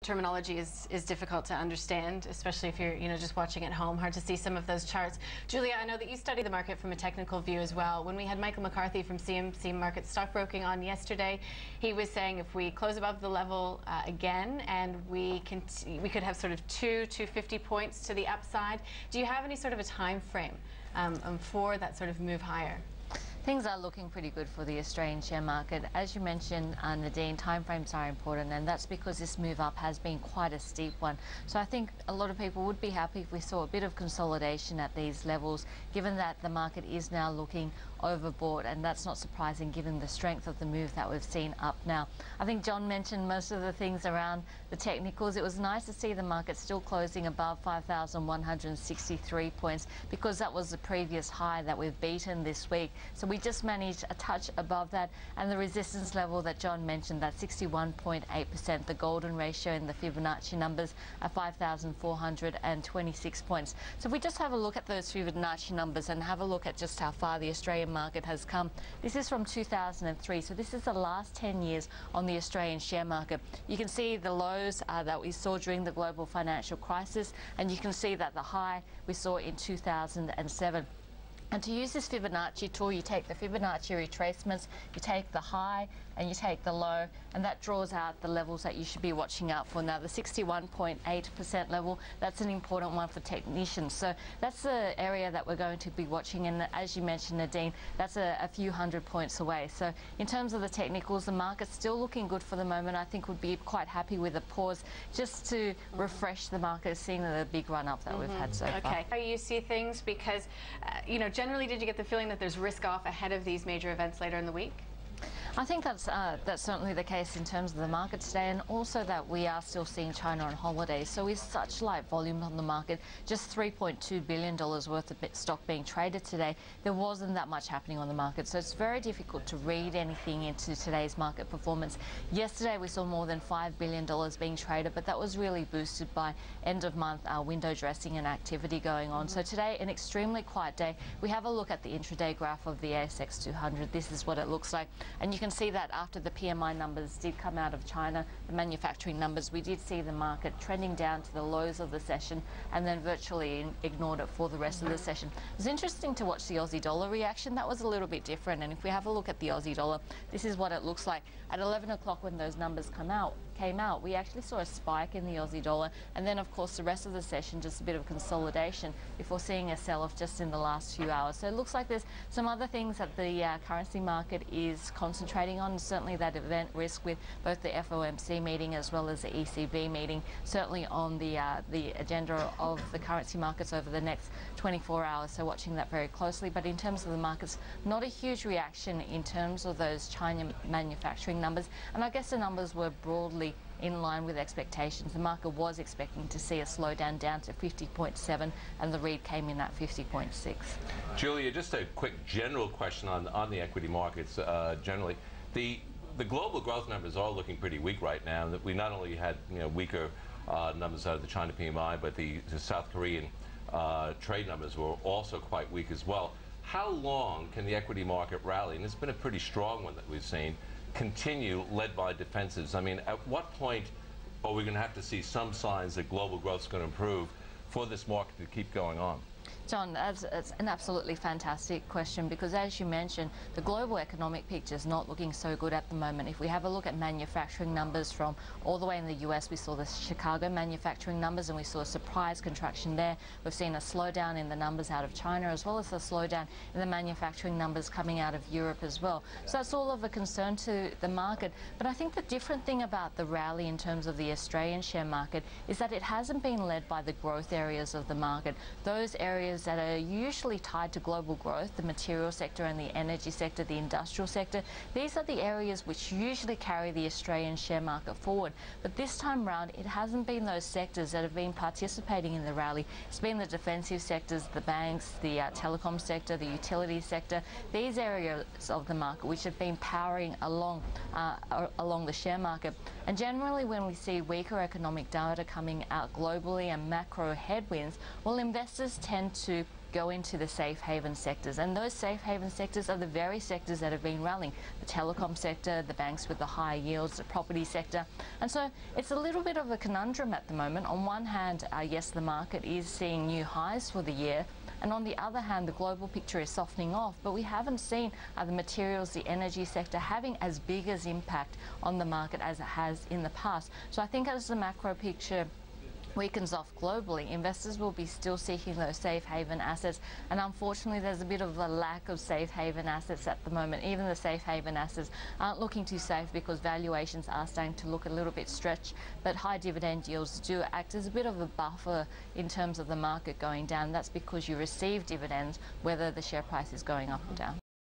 terminology is difficult to understand, especially if you're just watching at home. Hard to see some of those charts. Julia, I know that you study the market from a technical view as well. When we had Michael McCarthy from CMC Market Stockbroking on yesterday, he was saying if we close above the level again, and we could have sort of 250 points to the upside. Do you have any sort of a time frame for that sort of move higher? Things are looking pretty good for the Australian share market. As you mentioned, Nadine, timeframes are important, and that's because this move up has been quite a steep one. So I think a lot of people would be happy if we saw a bit of consolidation at these levels, given that the market is now looking overbought, and that's not surprising given the strength of the move that we've seen up now. I think John mentioned most of the things around the technicals. It was nice to see the market still closing above 5,163 points, because that was the previous high that we've beaten this week. So we just managed a touch above that, and the resistance level that John mentioned, that 61.8%, the golden ratio in the Fibonacci numbers are 5,426 points. So if we just have a look at those Fibonacci numbers and have a look at just how far the Australian market has come. This is from 2003, so this is the last 10 years on the Australian share market. You can see the lows that we saw during the global financial crisis, and you can see that the high we saw in 2007. And to use this Fibonacci tool, you take the Fibonacci retracements, you take the high and you take the low, and that draws out the levels that you should be watching out for. Now, the 61.8% level, that's an important one for technicians. So that's the area that we're going to be watching, and as you mentioned, Nadine, that's a few hundred points away. So in terms of the technicals, the market's still looking good for the moment. I think we'd be quite happy with a pause just to refresh the market, seeing the big run up that we've had so far. Okay, how you see things, because generally, did you get the feeling that there's risk off ahead of these major events later in the week? I think that's certainly the case in terms of the market today, and also that we are still seeing China on holiday. So with such light volume on the market, just $3.2 billion worth of stock being traded today, there wasn't that much happening on the market. So it's very difficult to read anything into today's market performance. Yesterday we saw more than $5 billion being traded, but that was really boosted by end of month window dressing and activity going on. So today, an extremely quiet day. We have a look at the intraday graph of the ASX 200. This is what it looks like, and you can see that after the PMI numbers did come out of China, the manufacturing numbers, we did see the market trending down to the lows of the session and then virtually ignored it for the rest of the session. It was interesting to watch the Aussie dollar reaction. That was a little bit different, and if we have a look at the Aussie dollar, this is what it looks like. At 11 o'clock when those numbers came out, we actually saw a spike in the Aussie dollar, and then of course the rest of the session just a bit of consolidation before seeing a sell-off just in the last few hours. So it looks like there's some other things that the currency market is concentrating on. Certainly that event risk with both the FOMC meeting as well as the ECB meeting, certainly on the agenda of the currency markets over the next 24 hours, so watching that very closely. But in terms of the markets, not a huge reaction in terms of those China manufacturing numbers, and I guess the numbers were broadly in line with expectations. The market was expecting to see a slowdown down to 50.7, and the read came in at 50.6. Julia, just a quick general question on the equity markets generally. The global growth numbers are looking pretty weak right now. That we not only had weaker numbers out of the China PMI, but the South Korean trade numbers were also quite weak as well. How long can the equity market rally? And it's been a pretty strong one that we've seen continue, led by defensives. I mean, at what point are we going to have to see some signs that global growth is going to improve for this market to keep going on? John, that's an absolutely fantastic question, because as you mentioned, the global economic picture is not looking so good at the moment. If we have a look at manufacturing numbers from all the way in the US, we saw the Chicago manufacturing numbers and we saw a surprise contraction there. We've seen a slowdown in the numbers out of China, as well as a slowdown in the manufacturing numbers coming out of Europe as well. So that's all of a concern to the market. But I think the different thing about the rally in terms of the Australian share market is that it hasn't been led by the growth areas of the market. Those areas that are usually tied to global growth, the material sector and the energy sector, the industrial sector, these are the areas which usually carry the Australian share market forward. But this time round, it hasn't been those sectors that have been participating in the rally. It's been the defensive sectors, the banks, the telecom sector, the utility sector, these areas of the market which have been powering along the share market. And generally when we see weaker economic data coming out globally and macro headwinds, well, investors tend to go into the safe haven sectors. And those safe haven sectors are the very sectors that have been rallying. The telecom sector, the banks with the high yields, the property sector. And so it's a little bit of a conundrum at the moment. On one hand, yes, the market is seeing new highs for the year. And on the other hand, the global picture is softening off, but we haven't seen the materials, the energy sector having as big as impact on the market as it has in the past. So I think as the macro picture weakens off globally, investors will be still seeking those safe haven assets, and unfortunately there's a bit of a lack of safe haven assets at the moment. Even the safe haven assets aren't looking too safe because valuations are starting to look a little bit stretched, but high dividend yields do act as a bit of a buffer in terms of the market going down. That's because you receive dividends whether the share price is going up or down.